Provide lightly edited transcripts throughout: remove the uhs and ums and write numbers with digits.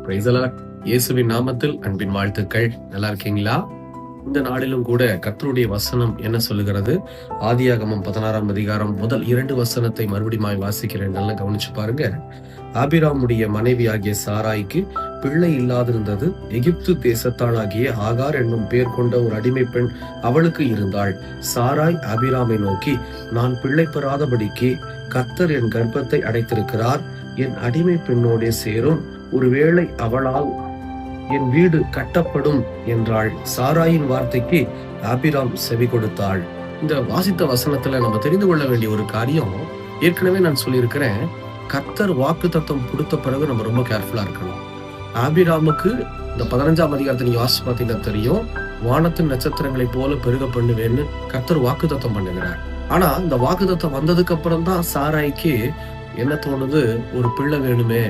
Praise the Lord. இயேசுவின் நாமத்தில் அன்பின் வாழ்த்துக்கள். நல்லா இருக்கீங்களா? இந்த நாளிலும் கூட கர்த்தருடைய வசனம் என்ன சொல்லுகிறது? ஆதியாகமம் 16ஆம் அதிகாரம் முதல் 2 வசனத்தை மறுபடியும் வாசிக்கிறேன். நல்லா கவனிச்சு பாருங்க. ஆபிராமுடைய மனைவியாகிய சாராய்க்கு பிள்ளை இல்லாதிருந்தது. எகிப்து தேசத்தாளாகிய ஆகார் என்னும் பேர் கொண்ட ஒரு அடிமை பெண் அவளுக்கு இருந்தாள். சாராய் ஆபிராமை நோக்கி, நான் பிள்ளை பெறாதபடிக்கு கர்த்தர் என் கர்ப்பத்தை அடைத்திருக்கிறார். என் அடிமை பெண்ணோடே சேரும், ஒருவேளை அவளால் என் வீடு கட்டப்படும் என்றாள். சாராயின் வார்த்தைக்கு ஆபிராம் செவி கொடுத்தாள். இந்த வாசித்த வசனத்துல நம்ம தெரிந்து கொள்ள வேண்டிய ஒரு காரியம், ஏற்கனவே நான் சொல்லியிருக்கிறேன், கர்த்தர் வாக்குத்தத்தம் கொடுத்த பிறகு நம்ம ரொம்ப கேர்ஃபுல்லா இருக்கணும். ஆபிராமுக்கு இந்த 15ஆம் அதிகாரத்தை நீங்க வாசிச்சு பார்த்தீங்கன்னா தெரியும், வானத்தின் நட்சத்திரங்களை போல பெருக பண்ணுவேன்னு கர்த்தர் வாக்குத்தத்தம் பண்ணுகிறார். ஆனா இந்த வாக்குத்தத்தம் வந்ததுக்கு அப்புறம் தான் சாராய்க்கு என்ன தோணுது, ஒரு பிள்ளை வேணுமே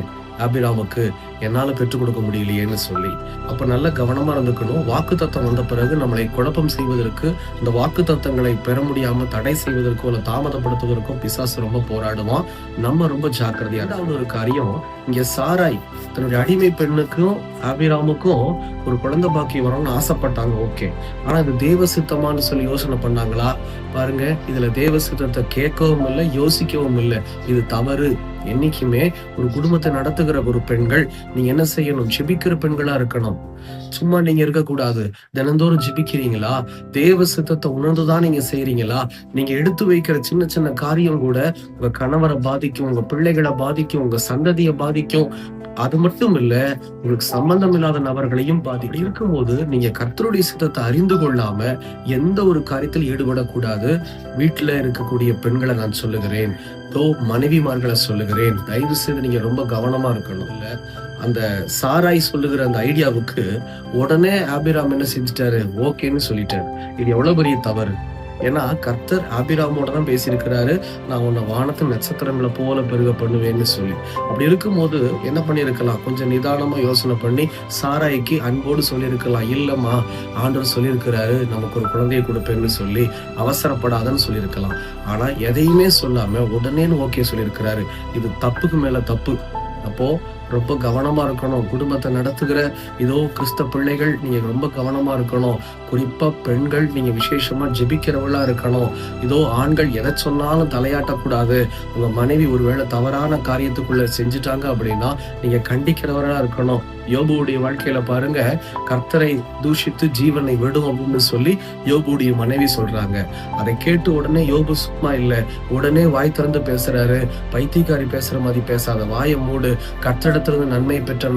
ஆபிராமுக்கு, என்னால பெற்றுக் கொடுக்க முடியலையேன்னு சொல்லி. அப்ப நல்ல கவனமா இருந்துக்கணும். வாக்கு தத்தம் வந்த பிறகு நம்மளை குழப்பம் செய்வதற்கு, இந்த வாக்கு தத்தங்களை பெற முடியாம தடை செய்வதற்கோ இல்ல தாமதப்படுத்துவதற்கோ பிசாசு ரொம்ப போராடுவான். நம்ம ரொம்ப ஜாக்கிரதையா. ரெண்டாவது ஒரு காரியம், இங்க சாராய் தன்னுடைய அடிமை பெண்ணுக்கும் ஆபிராமுக்கும் ஒரு குழந்தை பாக்கியம் வரணும்னு ஆசைப்பட்டாங்க. ஓகே, ஆனா இது தேவ சித்தமானு சொல்லி யோசனை பண்ணாங்களா? பாருங்க, இதுல தேவ சித்தத்தை கேட்கவும் இல்லை, யோசிக்கவும் இல்லை. இது தவறு. என்னைக்குமே ஒரு குடும்பத்தை நடத்துகிற ஒரு பெண்கள், நீங்க என்ன செய்யணும்? ஜெபிக்கிற பெண்களா இருக்கணும். சும்மா நீங்க இருக்கக்கூடாது. தினந்தோறும் ஜெபிக்கிறீங்களா? தேவ சித்தத்தை உணர்ந்துதான் நீங்க செய்றீங்களா? நீங்க எடுத்து வைக்கிற சின்ன சின்ன காரியம் கூட உங்க கணவரை பாதிக்கும், உங்க பிள்ளைகளை பாதிக்கும், உங்க சந்ததியை பாதிக்கும். அது மட்டும் இல்ல, உங்களுக்கு சம்பந்தம் இல்லாத நபர்களையும் பாதிக்கும். இருக்கும்போது நீங்க கர்த்தருடைய சித்தத்தை அறிந்து கொள்ளாம எந்த ஒரு காரியத்தில் ஈடுபடக்கூடாது. வீட்டுல இருக்கக்கூடிய பெண்களை நான் சொல்லுகிறேன், மனைவிமார்களை சொல்லுகிறேன், தயவு செய்து நீங்க ரொம்ப கவனமா இருக்கணும். இல்ல, அந்த சாராய் சொல்லுகிற அந்த ஐடியாவுக்கு உடனே ஆபிராம் என்ன செஞ்சிட்டாரு? ஓகேன்னு சொல்லிட்டாரு. இது எவ்வளவு பெரிய தவறு. ஏன்னா கர்த்தர் ஆபிராமோட தான் பேசியிருக்கிறாரு, நான் உன்னை வானத்தின் நட்சத்திரங்களை போல பெருக பண்ணுவேன்னு சொல்லி. அப்படி இருக்கும்போது என்ன பண்ணிருக்கலாம்? கொஞ்சம் நிதானமா யோசனை பண்ணி சாராய்க்கு அன்போடு சொல்லியிருக்கலாம், இல்லம்மா ஆண்டவர் சொல்லியிருக்கிறாரு நமக்கு ஒரு குழந்தையை கொடுப்பேன்னு சொல்லி, அவசரப்படாதன்னு சொல்லியிருக்கலாம். ஆனா எதையுமே சொல்லாம உடனே ஓகே சொல்லியிருக்கிறாரு. இது தப்புக்கு மேல தப்பு. அப்போ ரொம்ப கவனமா இருக்கணும். குடும்பத்தை நடத்துகிற கிறிஸ்தவ பிள்ளைகள், நீங்க ரொம்ப கவனமா இருக்கணும். குறிப்பா பெண்கள், நீங்க விசேஷமா ஜெபிக்கிறவளா இருக்கணும். ஆண்கள் எதை சொன்னாலும் தலையாட்டக்கூடாது. உங்க மனைவி ஒருவேளை தவறான காரியத்துக்குள்ள செஞ்சுட்டாங்க அப்படின்னா நீங்க கண்டிக்கிறவரா இருக்கணும். யோபுடைய வாழ்க்கையில பாருங்க, கர்த்தரை தூஷித்து ஜீவனை விடும் அப்படின்னு சொல்லி யோபுடைய மனைவி சொல்றாங்க. அதை கேட்டு உடனே யோபு சும்மா இல்ல, உடனே வாய் திறந்து பேசுறாரு. பைத்தியக்காரி பேசுற மாதிரி பேசாத, வாயை மூடு, கர்த்தரிடத்திலிருந்து நன்மை பெற்ற